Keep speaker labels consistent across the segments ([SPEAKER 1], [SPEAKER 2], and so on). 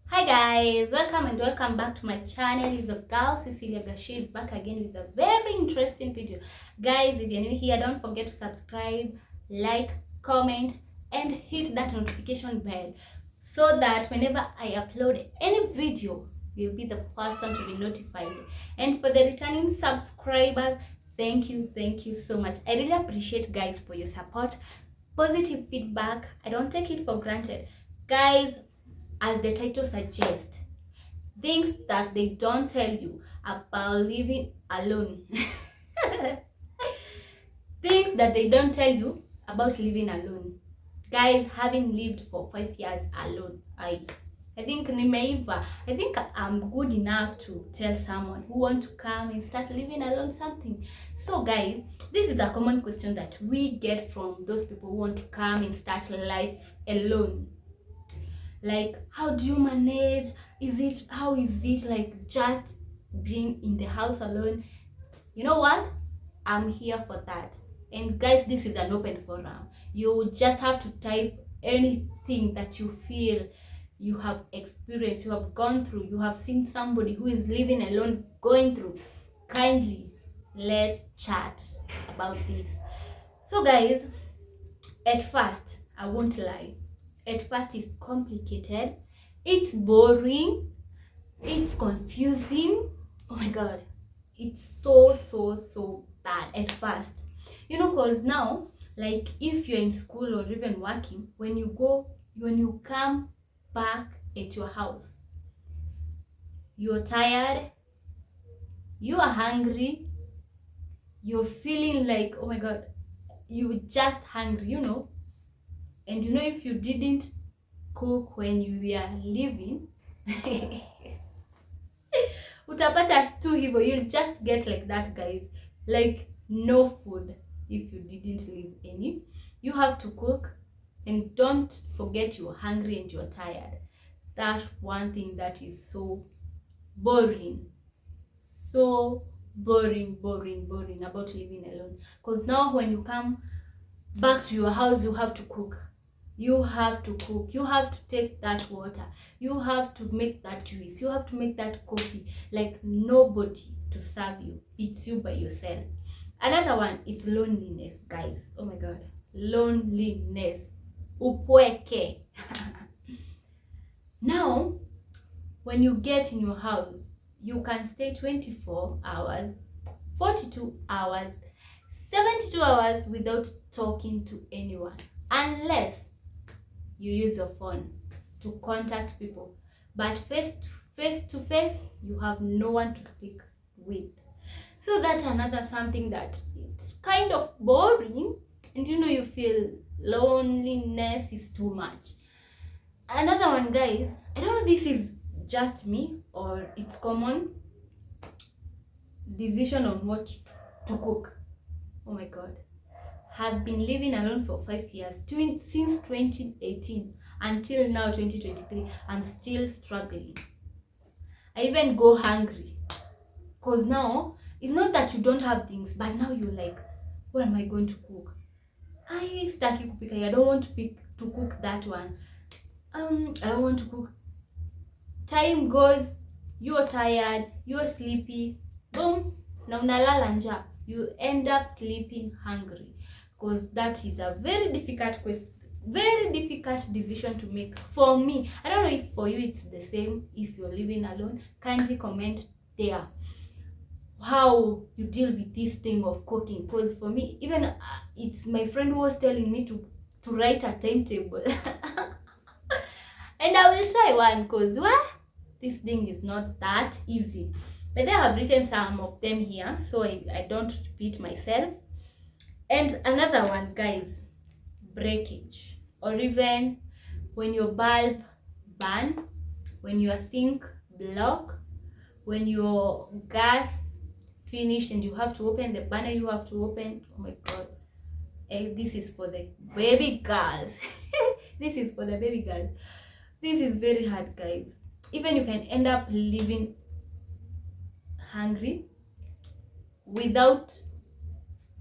[SPEAKER 1] Hi guys, welcome back to my channel. It's your girl Cecilia Gashi is back again with a very interesting video. Guys, if you're new here, don't forget to subscribe, like, comment and hit that notification bell so that whenever I upload any video, you'll be the first one to be notified. And for the returning subscribers, thank you so much. I really appreciate guys for your support, positive feedback. I don't take it for granted. Guys, as the title suggests, things that they don't tell you about living alone. Things that they don't tell you about living alone. Guys, having lived for 5 years alone, I think nimeiva. I think I'm good enough to tell someone who want to come and start living alone something. So guys, this is a common question that we get from those people who want to come and start life alone. Like, how do you manage? How is it like just being in the house alone? You know what? I'm here for that. And guys, this is an open forum. You just have to type anything that you feel you have experienced, you have gone through, you have seen somebody who is living alone going through. Kindly, let's chat about this. So guys, at first, I won't lie, at first it's complicated, it's boring, it's confusing. Oh my god, it's so bad at first, because now, like, if you're in school or even working, when you come back at your house, you're tired, you are hungry, you're feeling like, oh my god, you're just hungry, and if you didn't cook when you were living, utapata tu hivyo, you'll just get like that, guys, like no food if you didn't leave any. You have to cook, and don't forget you're hungry and you're tired. That's one thing that is so boring, so boring about living alone. Because now when you come back to your house, you have to cook, you have to take that water, you have to make that juice, you have to make that coffee. Like, nobody to serve you, it's you by yourself. Another one is loneliness, guys. Oh my god, loneliness, upweke. Now when you get in your house, you can stay 24 hours, 42 hours, 72 hours without talking to anyone, unless you use your phone to contact people. But face to face, you have no one to speak with. So that's another something that it's kind of boring, and you feel loneliness is too much. Another one, guys, I don't know this is just me or it's common, decision on what to cook. Oh my god, have been living alone for 5 years, since 2018 until now 2023. I'm still struggling. I even go hungry, because now it's not that you don't have things, but now you're like, what am I going to cook? I staki kupika, I don't want to cook that one. I don't want to cook. Time goes, you're tired, you're sleepy, boom, na unalala njaa, you end up sleeping hungry. Because that is a very difficult decision to make for me. I don't know if for you it's the same. If you're living alone, kindly comment there how you deal with this thing of cooking. Because for me, even it's my friend who was telling me to write a timetable. And I will try one, because this thing is not that easy. But they have written some of them here, so I don't repeat myself. And another one, guys, breakage, or even when your bulb burn, when your sink block, when your gas finished and you have to open the burner, you have to open. Oh my god, this is for the baby girls. This is for the baby girls. This is very hard, guys. Even you can end up living hungry without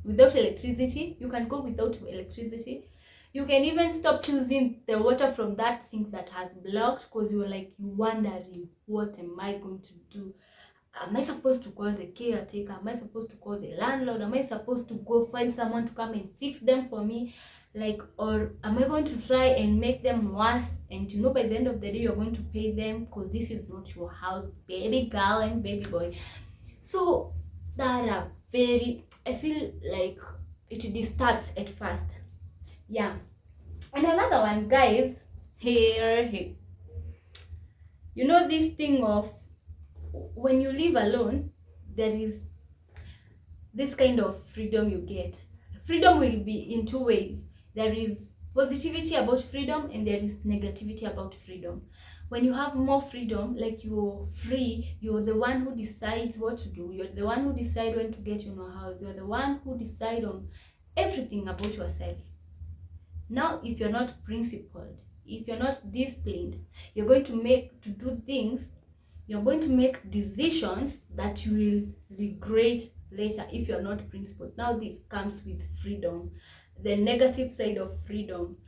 [SPEAKER 1] electricity. You can go without electricity. You can even stop using the water from that sink that has blocked, because you're like, you wondering, what am I going to do? Am I supposed to call the caretaker? Am I supposed to call the landlord? Am I supposed to go find someone to come and fix them for me? Like, or am I going to try and make them worse? And you know, by the end of the day, you're going to pay them, because this is not your house, baby girl and baby boy. So that are very, I feel like it disturbs at first. Yeah. And another one, guys, here, you know this thing of when you live alone, there is this kind of freedom you get. Freedom will be in two ways. There is positivity about freedom and there is negativity about freedom. When you have more freedom, like you're free, you're the one who decides what to do, you're the one who decides when to get your house, you're the one who decides on everything about yourself. Now, if you're not principled, if you're not disciplined, you're going to do things, you're going to make decisions that you will regret later if you're not principled. Now, this comes with freedom. The negative side of freedom,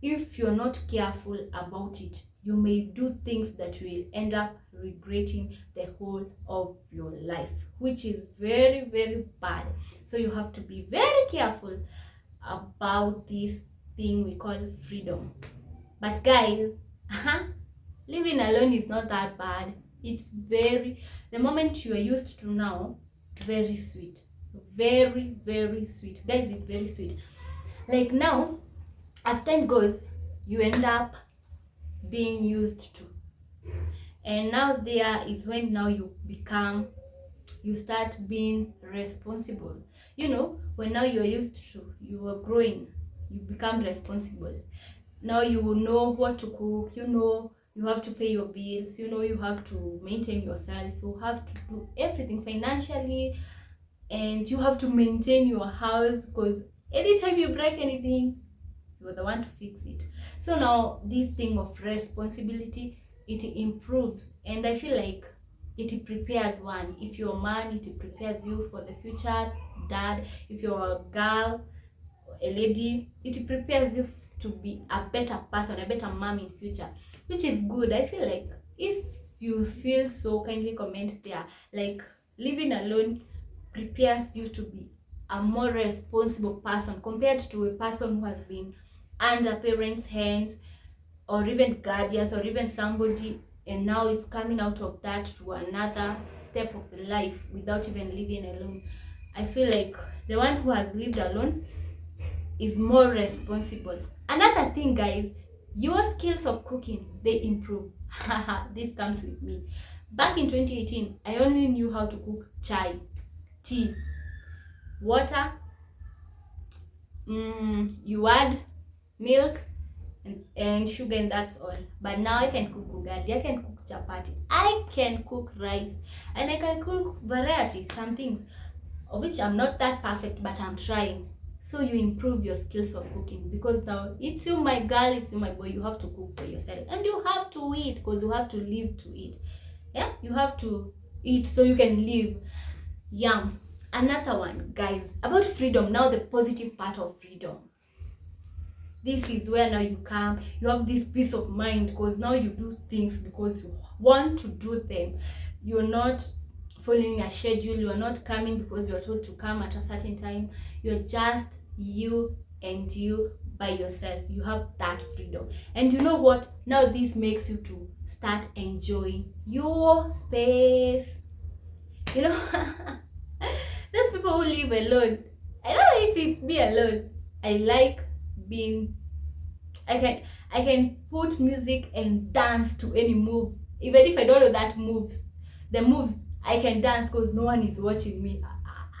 [SPEAKER 1] if you're not careful about it, you may do things that you will end up regretting the whole of your life, which is very, very bad. So you have to be very careful about this thing we call freedom. But guys, living alone is not that bad. It's very, the moment you are used to now, very sweet. Very, very sweet. Guys, it's very sweet. Like now, as time goes, you end up being used to. And now there is when now you start being responsible. You know, when now you are used to, you are growing, you become responsible. Now you will know what to cook, you know, you have to pay your bills, you know, you have to maintain yourself, you have to do everything financially, and you have to maintain your house, because anytime you break anything, you're the one to fix it. So now this thing of responsibility, it improves, and I feel like it prepares one. If you're a man, it prepares you for the future dad. If you're a girl, a lady, it prepares you to be a better person, a better mom in future, which is good. I feel like if you feel so, kindly comment there, like living alone prepares you to be a more responsible person compared to a person who has been under parents' hands, or even guardians, or even somebody, and now is coming out of that to another step of the life without even living alone. I feel like the one who has lived alone is more responsible. Another thing, guys, your skills of cooking, they improve. This comes with me. Back in 2018, I only knew how to cook chai, tea, water, you add milk and sugar, and that's all. But now I can cook ugali, I can cook chapati, I can cook rice, and I can cook variety, some things of which I'm not that perfect, but I'm trying. So you improve your skills of cooking, because now it's you, my girl, it's you, my boy, you have to cook for yourself, and you have to eat, because you have to live to eat. Yeah, you have to eat so you can live. Yeah. Another one, guys, about freedom. Now the positive part of freedom, this is where now you have this peace of mind, because now you do things because you want to do them. You're not following a schedule, you are not coming because you are told to come at a certain time. You're just you and you by yourself. You have that freedom. And you know what, now this makes you to start enjoying your space, you know. Those people who live alone, I don't know if it's me alone, I like being, I can put music and dance to any move, even if I don't know the moves, I can dance because no one is watching me.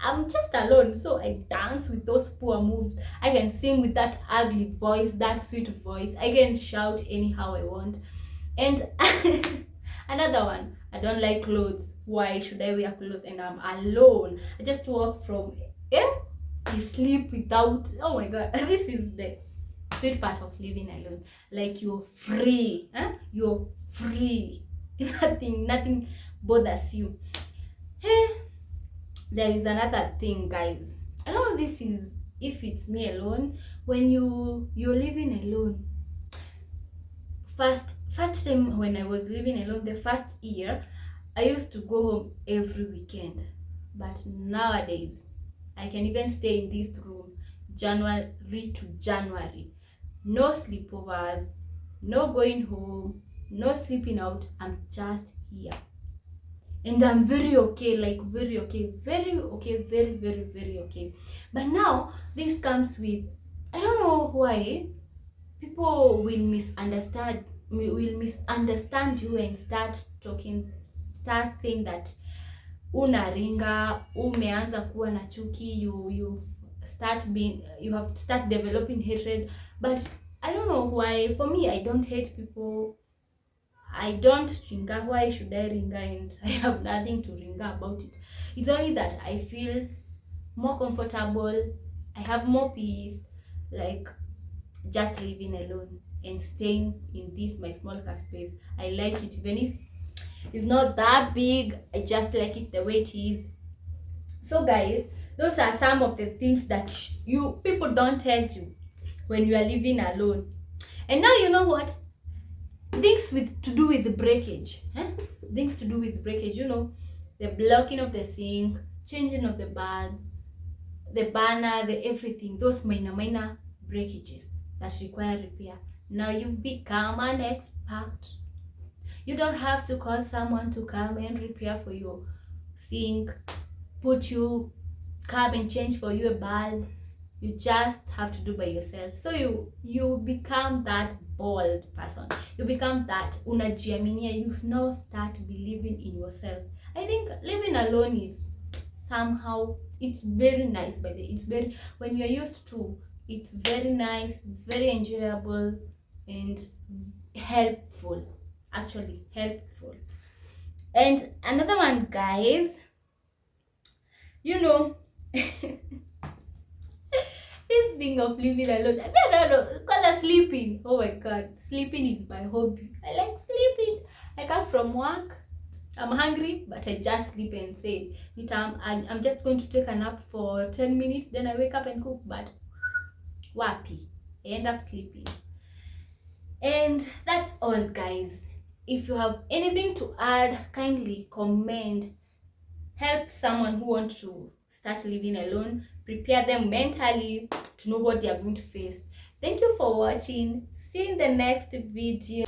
[SPEAKER 1] I'm just alone, so I dance with those poor moves. I can sing with that ugly voice, that sweet voice. I can shout anyhow I want. And another one, I don't like clothes. Why should I wear clothes and I'm alone? I just walk from I sleep without, oh my god. This is the sweet part of living alone. Like you're free, you're free. Nothing bothers you. Hey, there is another thing, guys. I know this is if it's me alone. When you're living alone, first time when I was living alone, the first year, I used to go home every weekend. But nowadays, I can even stay in this room January to January. No sleepovers, no going home, no sleeping out. I'm just here. And I'm very okay, like very okay, very okay, very, very, very okay. But now this comes with, I don't know why people will misunderstand you and start saying that unaringa, umeanza kuwa na chuki, you have start developing hatred. But I don't know why. For me, I don't hate people. I don't ringa. Why should I ringa? And I have nothing to ringa about it. It's only that I feel more comfortable, I have more peace, like just living alone and staying in this my small car space. I like it, even if it's not that big. I just like it the way it is. So guys, those are some of the things that you people don't tell you when you are living alone. And now you know what? Things to do with the breakage. Things to do with breakage, the blocking of the sink, changing of the bulb, the burner, the everything, those minor breakages that require repair. Now you've become an expert. You don't have to call someone to come and repair for your sink, come and change for you a bulb. You just have to do by yourself. So you become that bold person. You become that unajiaminia. You now start believing in yourself. I think living alone is somehow, it's very nice. By the it's very, when you're used to, it's very nice, very enjoyable, and helpful. Actually helpful. And another one, guys, this thing of living alone, I don't know, call sleeping. Oh my god, sleeping is my hobby. I like sleeping. I come from work, I'm hungry, but I just sleep and say, I'm just going to take a nap for 10 minutes, then I wake up and cook, but wapi, I end up sleeping. And that's all, guys. If you have anything to add, kindly comment. Help someone who wants to start living alone. Prepare them mentally to know what they are going to face. Thank you for watching. See you in the next video.